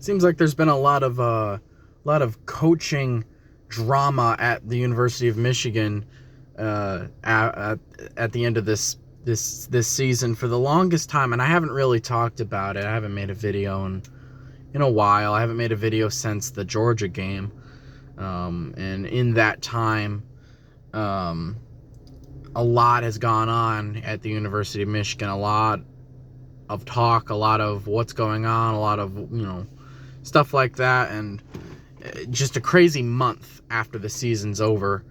seems like there's been a lot of coaching drama at the University of Michigan at the end of this season for the longest time, and I haven't really talked about it. I haven't made a video in a while. I haven't made a video since the Georgia game, and in that time, a lot has gone on at the University of Michigan. A lot of talk, a lot of what's going on, a lot of stuff like that, and just a crazy month after the season's over.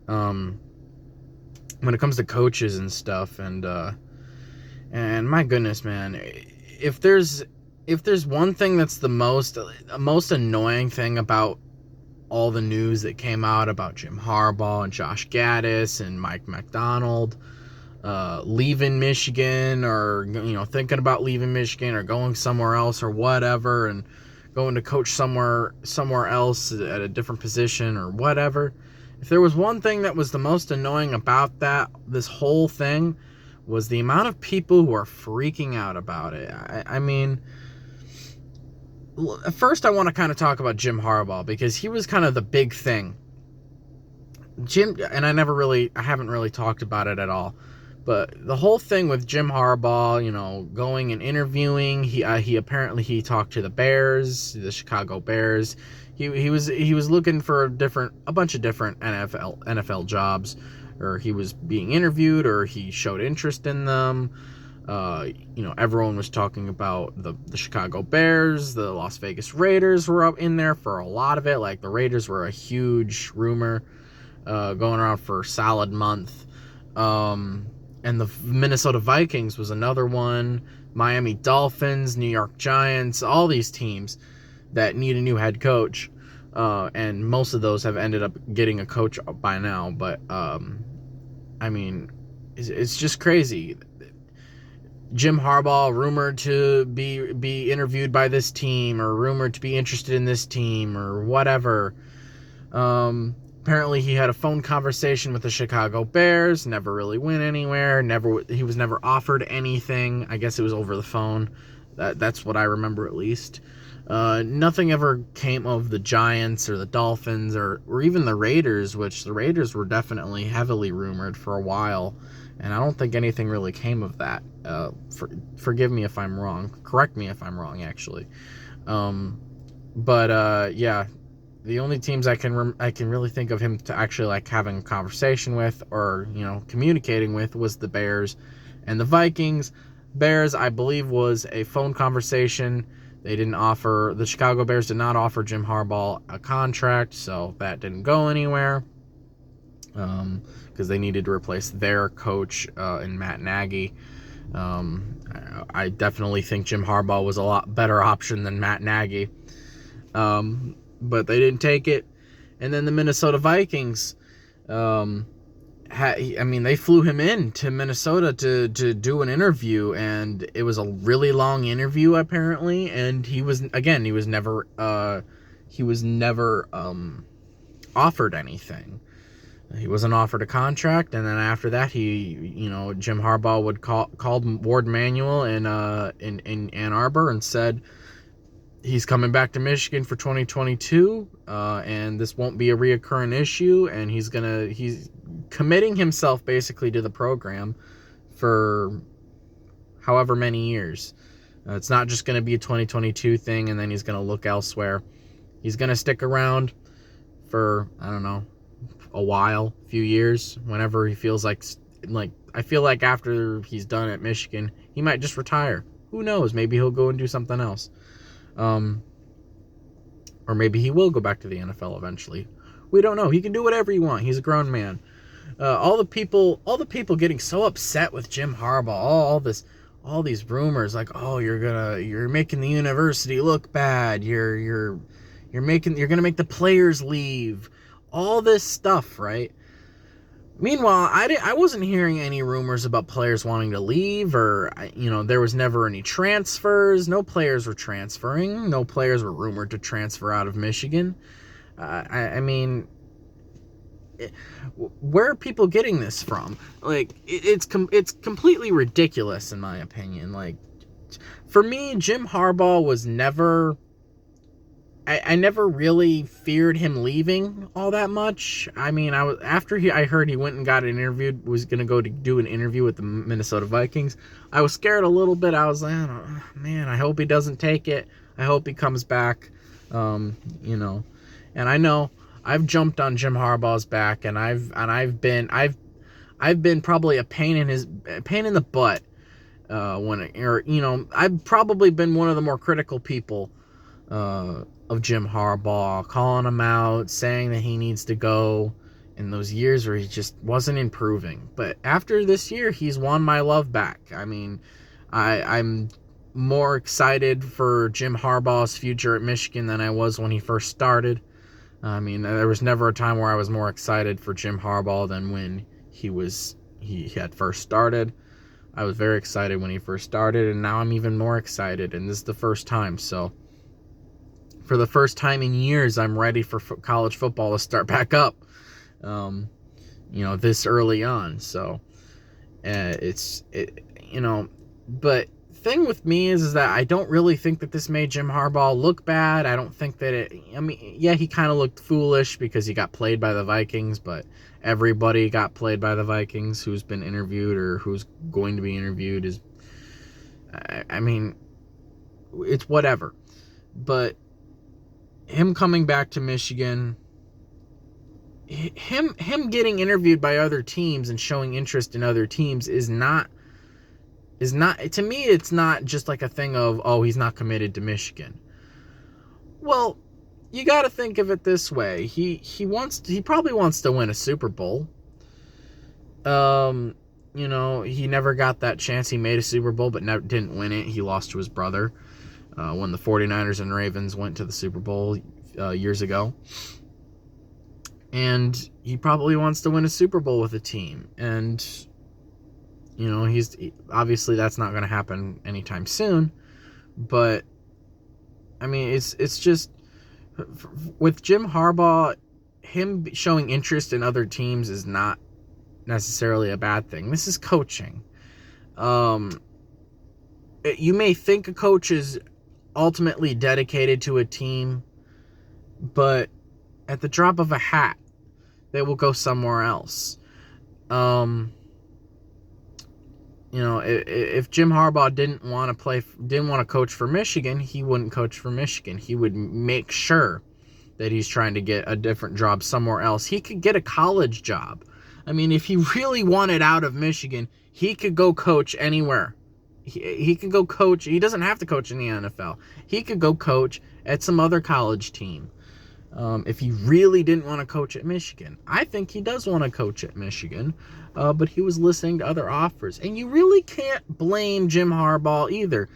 When it comes to coaches and stuff, and my goodness, man, if there's one thing that's the most annoying thing about all the news that came out about Jim Harbaugh and Josh Gaddis and Mike Macdonald leaving Michigan, or thinking about leaving Michigan or going somewhere else or whatever, and going to coach somewhere else at a different position or whatever. If there was one thing that was the most annoying about this whole thing, was the amount of people who are freaking out about it. I mean, first I want to kind of talk about Jim Harbaugh, because he was kind of the big thing. And I haven't really talked about it at all. But the whole thing with Jim Harbaugh, going and interviewing, he apparently talked to the Bears, the Chicago Bears. He was looking for a bunch of different NFL jobs, or he was being interviewed, or he showed interest in them. Everyone was talking about the Chicago Bears. The Las Vegas Raiders were up in there for a lot of it. Like, the Raiders were a huge rumor going around for a solid month. And the Minnesota Vikings was another one. Miami Dolphins, New York Giants, all these teams that need a new head coach. And most of those have ended up getting a coach by now. But, I mean, it's just crazy. Jim Harbaugh rumored to be interviewed by this team, or rumored to be interested in this team, or whatever. Apparently he had a phone conversation with the Chicago Bears, never really went anywhere, he was never offered anything. I guess it was over the phone. That's what I remember, at least. Nothing ever came of the Giants or the Dolphins or even the Raiders, which the Raiders were definitely heavily rumored for a while, and I don't think anything really came of that. Forgive me if I'm wrong. Correct me if I'm wrong, actually. Yeah. The only teams I can really think of him to actually like having a conversation with, or communicating with, was the Bears and the Vikings. Bears, I believe, was a phone conversation. The Chicago Bears did not offer Jim Harbaugh a contract, so that didn't go anywhere, because they needed to replace their coach in Matt Nagy. I definitely think Jim Harbaugh was a lot better option than Matt Nagy. But they didn't take it. And then the Minnesota Vikings, they flew him in to Minnesota to do an interview, and it was a really long interview apparently, and he was never offered anything. He wasn't offered a contract, and then after that, Jim Harbaugh called Ward Manuel in Ann Arbor and said he's coming back to Michigan for 2022, and this won't be a reoccurring issue, and he's committing himself basically to the program for however many years. It's not just going to be a 2022 thing, and then he's going to look elsewhere. He's going to stick around for, I don't know, a few years, whenever he feels like I feel like after he's done at Michigan, he might just retire. Who knows? Maybe he'll go and do something else. Or maybe he will go back to the NFL eventually. We don't know. He can do whatever he wants. He's a grown man. All the people getting so upset with Jim Harbaugh, all these rumors like, oh, you're making the university look bad. You're gonna make the players leave. All this stuff, right? Meanwhile, I wasn't hearing any rumors about players wanting to leave, or, there was never any transfers. No players were transferring. No players were rumored to transfer out of Michigan. Where are people getting this from? Like, it's completely ridiculous, in my opinion. Like, for me, Jim Harbaugh was never I never really feared him leaving all that much. I mean, I heard he went and got an interview, was gonna go to do an interview with the Minnesota Vikings. I was scared a little bit. I was like, man, I hope he doesn't take it. I hope he comes back. You know, and I know I've jumped on Jim Harbaugh's back, and I've been probably a pain in the butt. I've probably been one of the more critical people of Jim Harbaugh, calling him out, saying that he needs to go in those years where he just wasn't improving. But after this year, he's won my love back. I mean, I'm more excited for Jim Harbaugh's future at Michigan than I was when he first started. I mean, there was never a time where I was more excited for Jim Harbaugh than when he had first started. I was very excited when he first started, and now I'm even more excited, and this is the first time. So for the first time in years, I'm ready for college football to start back up, this early on. So but thing with me is that I don't really think that this made Jim Harbaugh look bad. I don't think that he kind of looked foolish because he got played by the Vikings, but everybody got played by the Vikings who's been interviewed or who's going to be interviewed it's whatever. But him coming back to Michigan, him getting interviewed by other teams and showing interest in other teams is not, to me, it's not just like a thing of, oh, he's not committed to Michigan. Well, you got to think of it this way. He probably wants to win a Super Bowl. He never got that chance. He made a Super Bowl, but didn't win it. He lost to his brother when the 49ers and Ravens went to the Super Bowl years ago. And he probably wants to win a Super Bowl with a team. And, obviously that's not going to happen anytime soon. But, I mean, it's just, with Jim Harbaugh, him showing interest in other teams is not necessarily a bad thing. This is coaching. You may think a coach is ultimately dedicated to a team, but at the drop of a hat, they will go somewhere else. If Jim Harbaugh didn't want to coach for Michigan, he wouldn't coach for Michigan. He would make sure that he's trying to get a different job somewhere else. He could get a college job. I mean, if he really wanted out of Michigan, he could go coach anywhere. He could go coach. He doesn't have to coach in the NFL. He could go coach at some other college team. If he really didn't want to coach at Michigan. I think he does want to coach at Michigan, but he was listening to other offers. And you really can't blame Jim Harbaugh either.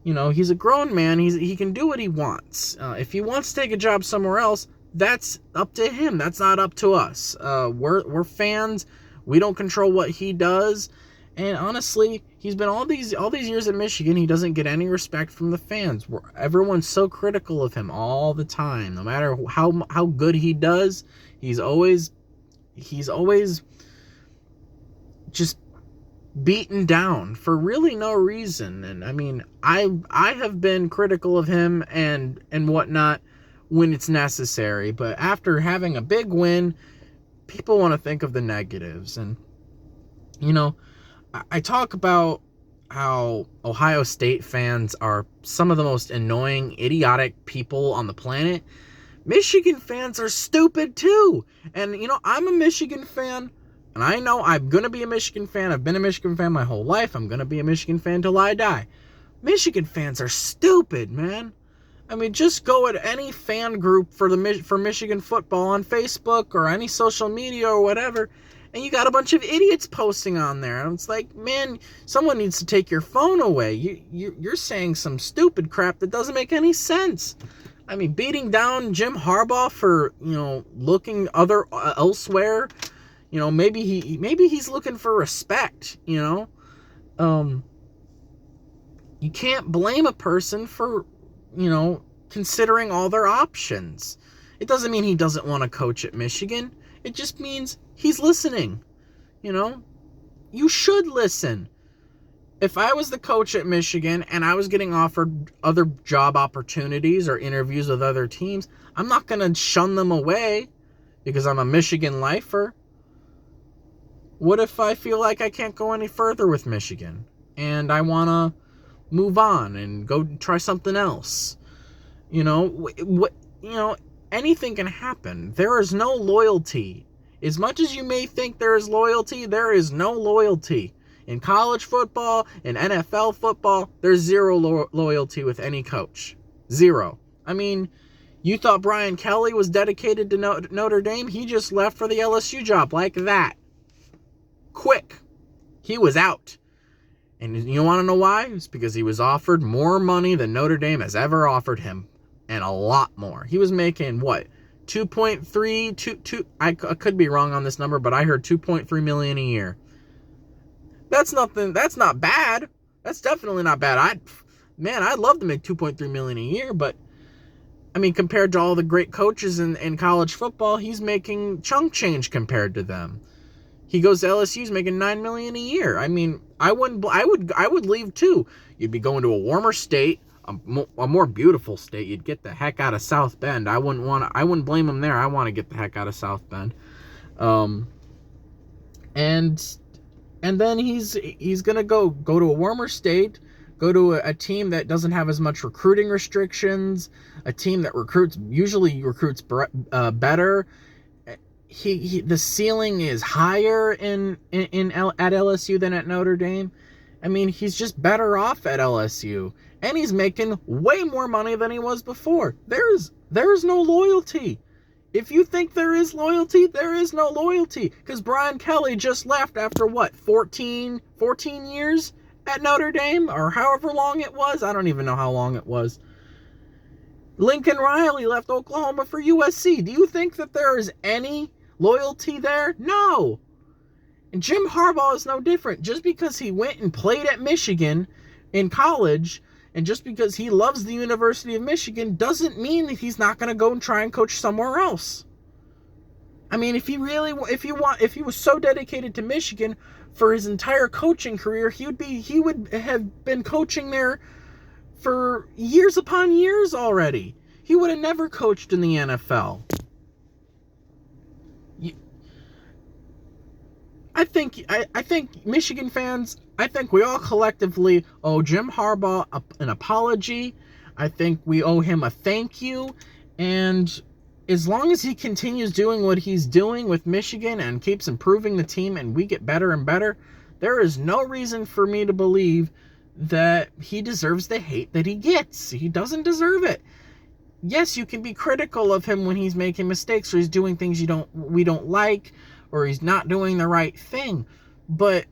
He's a grown man. He can do what he wants. If he wants to take a job somewhere else, that's up to him. That's not up to us. We're fans. We don't control what he does. And honestly, he's been all these years at Michigan. He doesn't get any respect from the fans. Everyone's so critical of him all the time. No matter how good he does, he's always just beaten down for really no reason. And I mean, I have been critical of him and whatnot when it's necessary. But after having a big win, people want to think of the negatives. And I talk about how Ohio State fans are some of the most annoying, idiotic people on the planet. Michigan fans are stupid too. And, I'm a Michigan fan, and I know I'm going to be a Michigan fan. I've been a Michigan fan my whole life. I'm going to be a Michigan fan till I die. Michigan fans are stupid, man. I mean, just go at any fan group for Michigan football on Facebook or any social media or whatever, and you got a bunch of idiots posting on there. And it's like, man, someone needs to take your phone away. You're saying some stupid crap that doesn't make any sense. I mean, beating down Jim Harbaugh for, looking elsewhere. Maybe he's looking for respect, You can't blame a person for, considering all their options. It doesn't mean he doesn't want to coach at Michigan. It just means he's listening. You should listen. If I was the coach at Michigan and I was getting offered other job opportunities or interviews with other teams, I'm not going to shun them away because I'm a Michigan lifer. What if I feel like I can't go any further with Michigan and I want to move on and go try something else? Anything can happen. There is no loyalty. As much as you may think there is loyalty, there is no loyalty. In college football, in NFL football, there's zero loyalty with any coach. Zero. I mean, you thought Brian Kelly was dedicated to Notre Dame? He just left for the LSU job like that. Quick. He was out. And you want to know why? It's because he was offered more money than Notre Dame has ever offered him. And a lot more. He was making, what, 2.3, I could be wrong on this number, but I heard $2.3 million a year. That's not bad. That's definitely not bad. I'd love to make $2.3 million a year, but I mean, compared to all the great coaches in college football, he's making chunk change compared to them. He goes to LSU, he's making $9 million a year. I mean, I would leave too. You'd be going to a warmer state, a more beautiful state. You'd get the heck out of South Bend. I wouldn't blame him there. I want to get the heck out of South Bend. And then he's gonna go to a warmer state, go to a team that doesn't have as much recruiting restrictions, a team that usually recruits better. The ceiling is higher at LSU than at Notre Dame. I mean, he's just better off at LSU, and he's making way more money than he was before. There is no loyalty. If you think there is loyalty, there is no loyalty. Because Brian Kelly just left after, 14 years at Notre Dame? Or however long it was. I don't even know how long it was. Lincoln Riley left Oklahoma for USC. Do you think that there is any loyalty there? No. And Jim Harbaugh is no different. Just because he went and played at Michigan in college, and just because he loves the University of Michigan, doesn't mean that he's not going to go and try and coach somewhere else. I mean, if he was so dedicated to Michigan for his entire coaching career, he would have been coaching there for years upon years already. He would have never coached in the NFL. I think Michigan fans, I think we all collectively owe Jim Harbaugh an apology. I think we owe him a thank you. And as long as he continues doing what he's doing with Michigan and keeps improving the team and we get better and better, there is no reason for me to believe that he deserves the hate that he gets. He doesn't deserve it. Yes, you can be critical of him when he's making mistakes or he's doing things we don't like, or he's not doing the right thing. But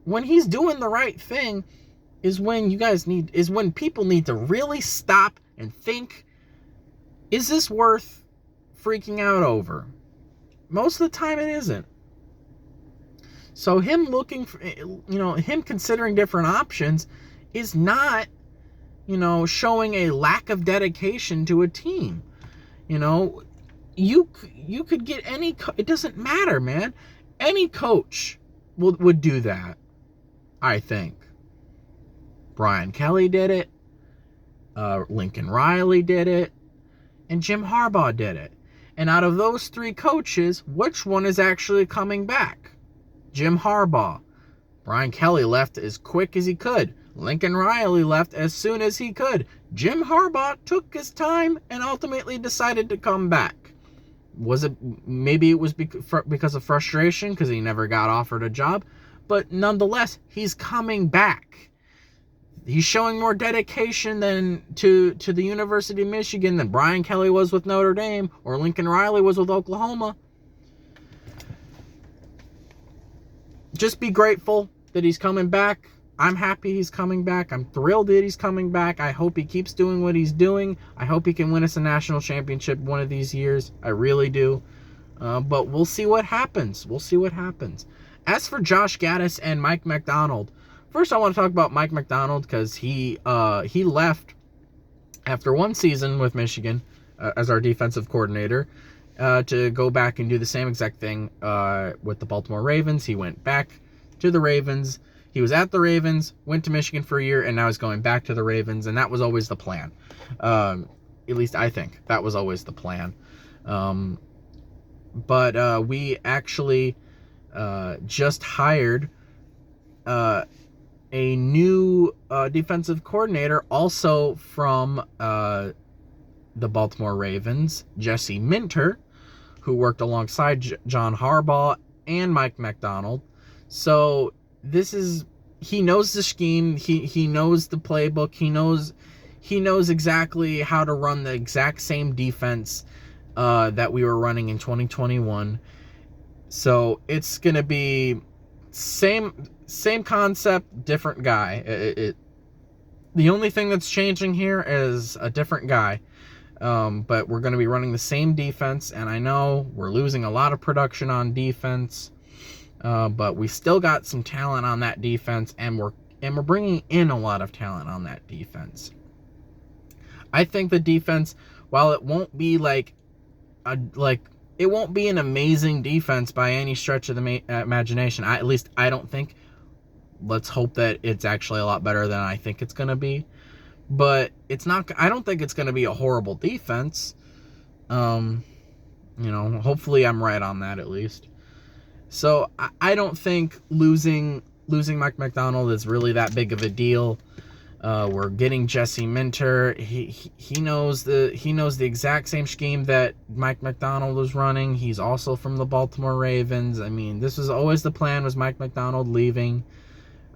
when he's doing the right thing is when people need to really stop and think, is this worth freaking out over? Most of the time it isn't. So him looking for, him considering different options is not, showing a lack of dedication to a team. You could get it doesn't matter, man. Any coach would do that, I think. Brian Kelly did it. Lincoln Riley did it. And Jim Harbaugh did it. And out of those three coaches, which one is actually coming back? Jim Harbaugh. Brian Kelly left as quick as he could. Lincoln Riley left as soon as he could. Jim Harbaugh took his time and ultimately decided to come back. Maybe it was because of frustration, because he never got offered a job, but nonetheless, he's coming back. He's showing more dedication to the University of Michigan than Brian Kelly was with Notre Dame or Lincoln Riley was with Oklahoma. Just be grateful that he's coming back. I'm happy he's coming back. I'm thrilled that he's coming back. I hope he keeps doing what he's doing. I hope he can win us a national championship one of these years. I really do. But we'll see what happens. As for Josh Gattis and Mike Macdonald, first I want to talk about Mike Macdonald because he left after one season with Michigan as our defensive coordinator to go back and do the same exact thing with the Baltimore Ravens. He went back to the Ravens. He was at the Ravens, went to Michigan for a year, and now he's going back to the Ravens, and that was always the plan. At least I think that was always the plan. But we actually just hired a new defensive coordinator, also from the Baltimore Ravens, Jesse Minter, who worked alongside John Harbaugh and Mike Macdonald. So he knows the scheme, he knows the playbook, he knows exactly how to run the exact same defense that we were running in 2021. So it's gonna be same concept, different guy. The only thing that's changing here is a different guy. But we're going to be running the same defense, and I know we're losing a lot of production on defense, but we still got some talent on that defense, and we're bringing in a lot of talent on that defense. I think the defense, while it won't be it won't be an amazing defense by any stretch of the imagination. At least I don't think. Let's hope that it's actually a lot better than I think it's going to be. But it's not. I don't think it's going to be a horrible defense. Hopefully I'm right on that at least. So I don't think losing Mike Macdonald is really that big of a deal. We're getting Jesse Minter. He knows the exact same scheme that Mike Macdonald was running. He's also from the Baltimore Ravens. I mean, this was always the plan, was Mike Macdonald leaving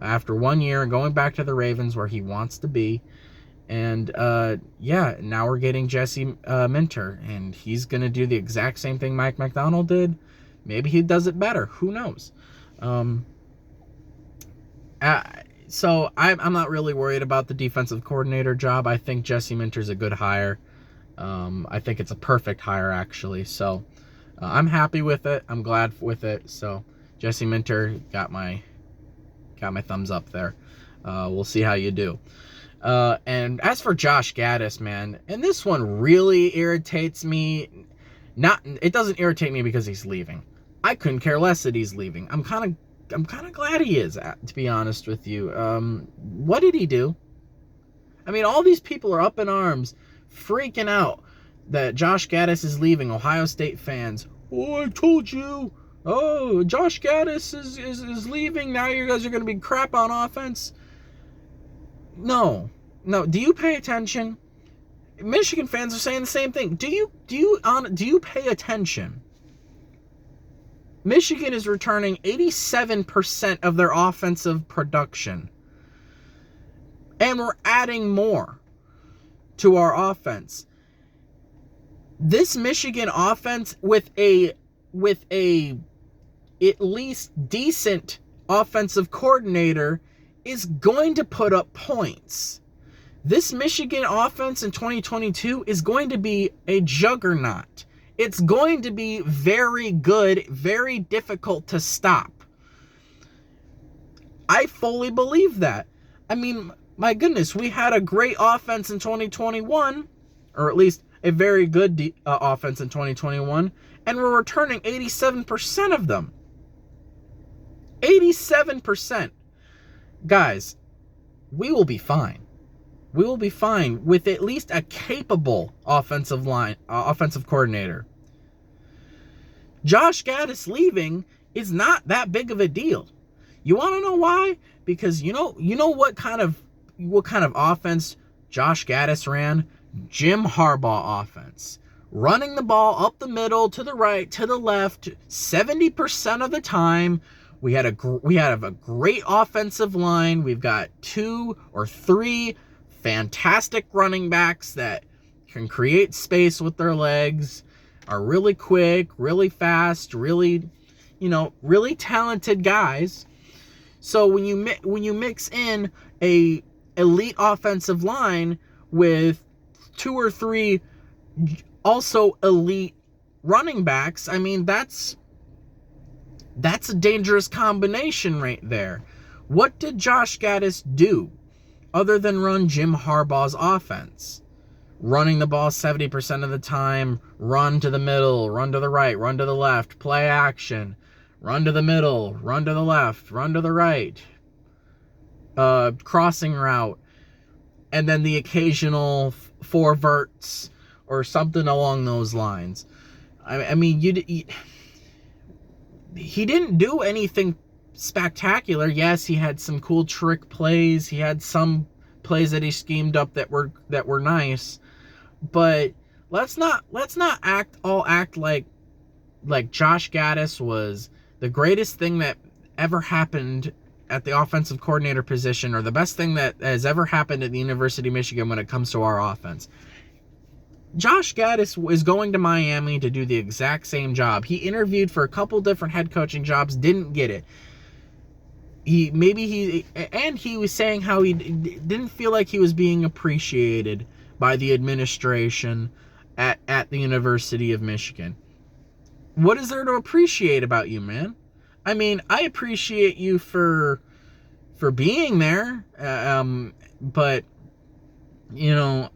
after 1 year and going back to the Ravens where he wants to be. And now we're getting Jesse Minter, and he's going to do the exact same thing Mike Macdonald did. Maybe he does it better. Who knows? So I'm not really worried about the defensive coordinator job. I think Jesse Minter's a good hire. I think it's a perfect hire, actually. So I'm happy with it. I'm glad with it. So Jesse Minter got my thumbs up there. We'll see how you do. And as for Josh Gaddis, man, and this one really irritates me. It doesn't irritate me because he's leaving. I couldn't care less that he's leaving. I'm kind of glad he is, to be honest with you. What did he do? I mean, all these people are up in arms, freaking out that Josh Gaddis is leaving. Ohio State fans. Oh, I told you. Oh, Josh Gaddis is leaving. Now you guys are going to be crap on offense. No. Do you pay attention? Michigan fans are saying the same thing. Do you pay attention? Michigan is returning 87% of their offensive production. And we're adding more to our offense. This Michigan offense with a at least decent offensive coordinator is going to put up points. This Michigan offense in 2022 is going to be a juggernaut. It's going to be very good, very difficult to stop. I fully believe that. I mean, my goodness, we had a great offense in 2021, or at least a very good offense in 2021, and we're returning 87% of them. 87%. Guys, we will be fine. We will be fine with at least a capable offensive coordinator. Josh Gaddis leaving is not that big of a deal. You want to know why? Because you know what kind of offense Josh Gaddis ran? Jim Harbaugh offense. Running the ball up the middle, to the right, to the left, 70% of the time. We have a great offensive line. We've got 2 or 3 fantastic running backs that can create space with their legs, are really quick, really fast, really talented guys. So when you mix in a elite offensive line with 2 or 3 also elite running backs, I mean, that's a dangerous combination right there. What did Josh Gaddis do other than run Jim Harbaugh's offense? Running the ball 70% of the time, run to the middle, run to the right, run to the left, play action, run to the middle, run to the left, run to the right. crossing route, and then the occasional four verts or something along those lines. I mean, he didn't do anything spectacular. Yes, he had some cool trick plays. He had some plays that he schemed up that were nice. But let's not act like Josh Gattis was the greatest thing that ever happened at the offensive coordinator position, or the best thing that has ever happened at the University of Michigan when it comes to our offense. Josh Gattis is going to Miami to do the exact same job. He interviewed for a couple different head coaching jobs, didn't get it. He was saying how he didn't feel like he was being appreciated by the administration at the University of Michigan. What is there to appreciate about you, man? I mean, I appreciate you for being there, but you know,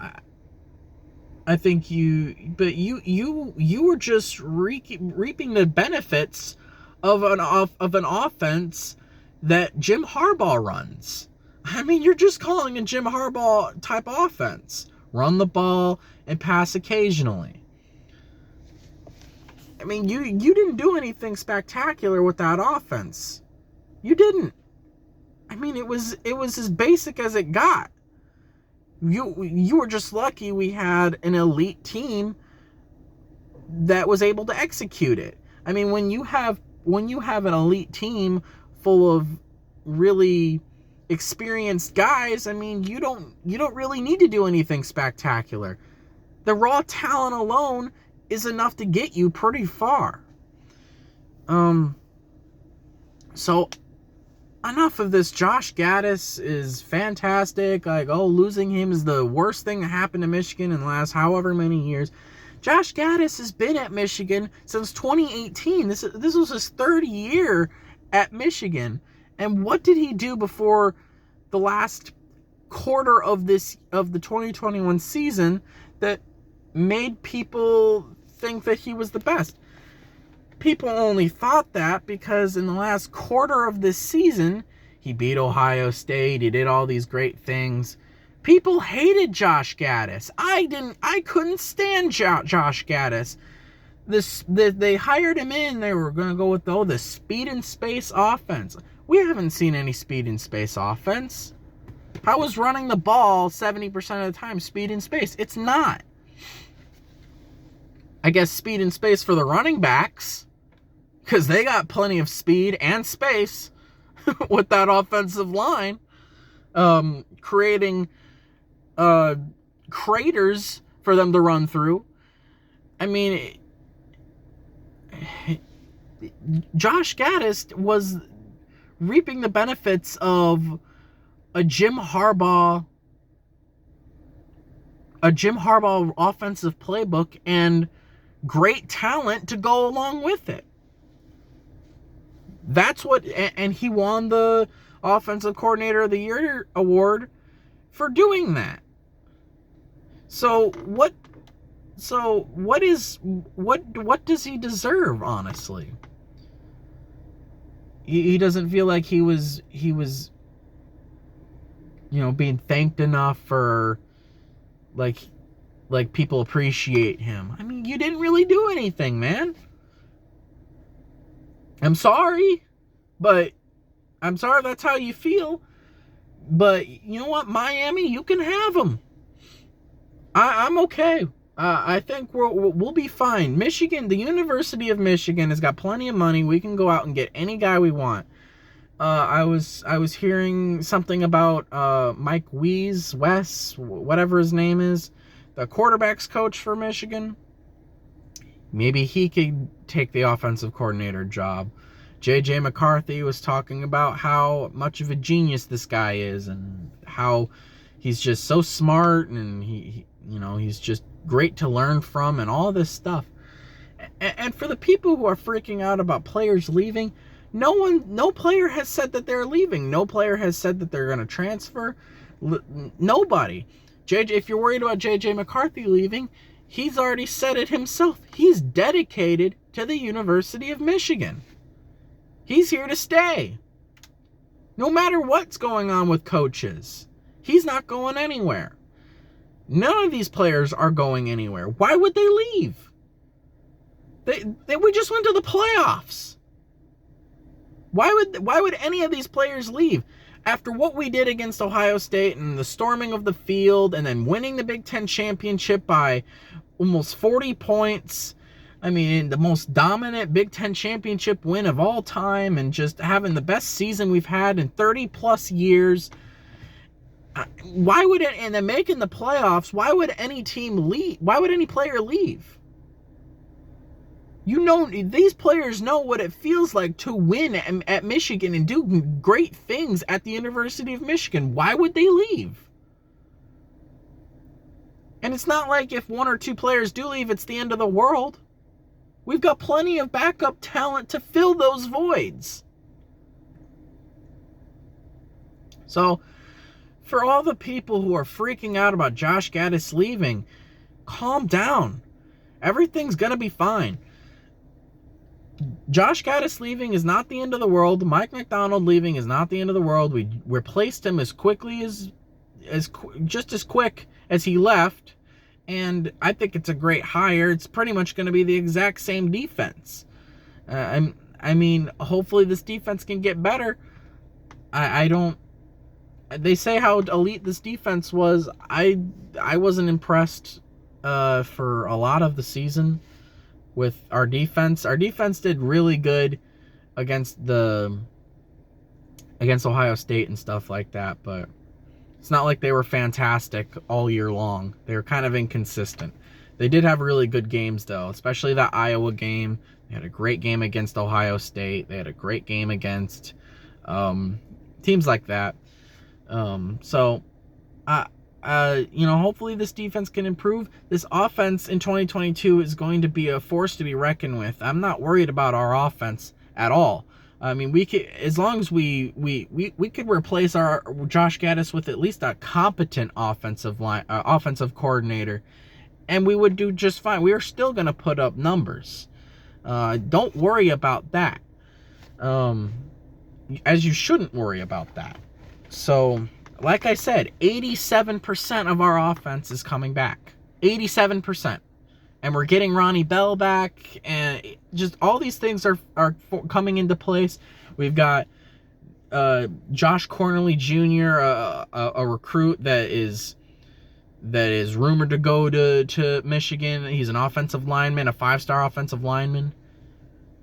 I think you were just reaping the benefits of an offense that Jim Harbaugh runs. I mean, you're just calling a Jim Harbaugh type offense. Run the ball and pass occasionally. I mean, you didn't do anything spectacular with that offense. You didn't. I mean, it was as basic as it got. You were just lucky we had an elite team that was able to execute it. I mean, when you have an elite team full of really experienced guys, I mean, you don't really need to do anything spectacular. The raw talent alone is enough to get you pretty far. So enough of this. Josh Gattis is fantastic. Like, losing him is the worst thing that happened to Michigan in the last however many years. Josh Gattis has been at Michigan since 2018. This was his third year at Michigan. And what did he do before the last quarter of the 2021 season that made people think that he was the best? People only thought that because in the last quarter of this season, he beat Ohio State. He did all these great things. People hated Josh Gattis. I couldn't stand Josh Gattis. They hired him in. They were going to go with the speed and space offense. We haven't seen any speed and space offense. How is running the ball 70% of the time speed and space? It's not. I guess speed and space for the running backs, because they got plenty of speed and space with that offensive line, creating craters for them to run through. I mean, Josh Gattis was reaping the benefits of a Jim Harbaugh offensive playbook and great talent to go along with it. That's what, and he won the Offensive Coordinator of the Year award for doing that. So what does he deserve, honestly? He doesn't feel like he was being thanked enough, for like people appreciate him. I mean, you didn't really do anything, man. I'm sorry that's how you feel. But you know what, Miami, you can have him. I'm okay. I think we'll be fine. Michigan, the University of Michigan has got plenty of money. We can go out and get any guy we want. I was hearing something about Mike Wes, whatever his name is, the quarterback's coach for Michigan. Maybe he could take the offensive coordinator job. J.J. McCarthy was talking about how much of a genius this guy is, and how he's just so smart, and he's just great to learn from, and all this stuff. And for the people who are freaking out about players leaving, no player has said that they're leaving. No player has said that they're going to transfer. Nobody. If you're worried about J.J. McCarthy leaving, he's already said it himself. He's dedicated to the University of Michigan. He's here to stay. No matter what's going on with coaches, he's not going anywhere. None of these players are going anywhere. Why would they leave? We just went to the playoffs. Why would any of these players leave? After what we did against Ohio State and the storming of the field and then winning the Big Ten championship by almost 40 points, I mean, the most dominant Big Ten championship win of all time and just having the best season we've had in 30 plus years, why would it, and then making the playoffs, why would any team leave? Why would any player leave? You know, these players know what it feels like to win at Michigan and do great things at the University of Michigan. Why would they leave? And it's not like if one or two players do leave, it's the end of the world. We've got plenty of backup talent to fill those voids. So, for all the people who are freaking out about Josh Gattis leaving, calm down. Everything's going to be fine. Josh Gattis leaving is not the end of the world. Mike Macdonald leaving is not the end of the world. We replaced him as quickly just as quick as he left, and I think it's a great hire. It's pretty much going to be the exact same defense. I mean, hopefully this defense can get better. They say how elite this defense was. I wasn't impressed for a lot of the season with our defense. Our defense did really good against Ohio State and stuff like that, but it's not like they were fantastic all year long. They were kind of inconsistent. They did have really good games, though, especially that Iowa game. They had a great game against Ohio State. They had a great game against teams like that. Hopefully this defense can improve. This offense in 2022 is going to be a force to be reckoned with. I'm not worried about our offense at all. I mean, we could, as long as we could replace our Josh Gattis with at least a competent offensive coordinator, and we would do just fine. We are still going to put up numbers. Don't worry about that. As you shouldn't worry about that. So, like I said, 87% of our offense is coming back. 87%. And we're getting Ronnie Bell back, and just all these things are coming into place. We've got Josh Cornely Jr., a recruit that is rumored to go to Michigan. He's an offensive lineman, a 5-star offensive lineman.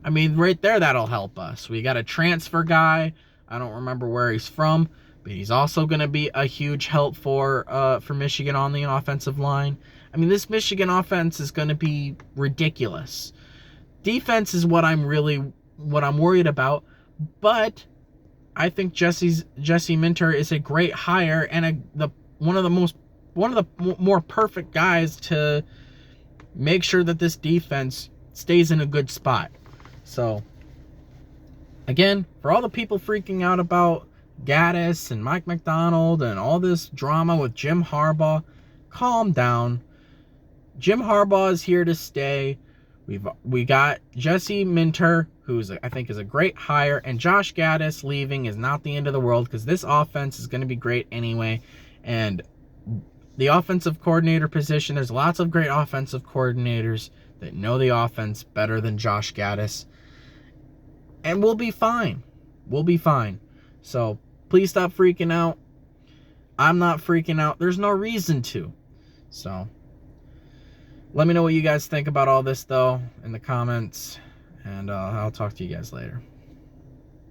I mean, right there, that'll help us. We got a transfer guy. I don't remember where he's from, but he's also going to be a huge help for Michigan on the offensive line. I mean, this Michigan offense is going to be ridiculous. Defense is what I'm worried about, but I think Jesse Minter is a great hire and one of the more perfect guys to make sure that this defense stays in a good spot. So, again, for all the people freaking out about Gattis and Mike Macdonald and all this drama with Jim Harbaugh, calm down. Jim Harbaugh is here to stay. We got Jesse Minter, I think is a great hire, and Josh Gattis leaving is not the end of the world because this offense is going to be great anyway. And the offensive coordinator position, there's lots of great offensive coordinators that know the offense better than Josh Gattis. And we'll be fine. We'll be fine. So please stop freaking out. I'm not freaking out. There's no reason to. So let me know what you guys think about all this, though, in the comments. And I'll talk to you guys later.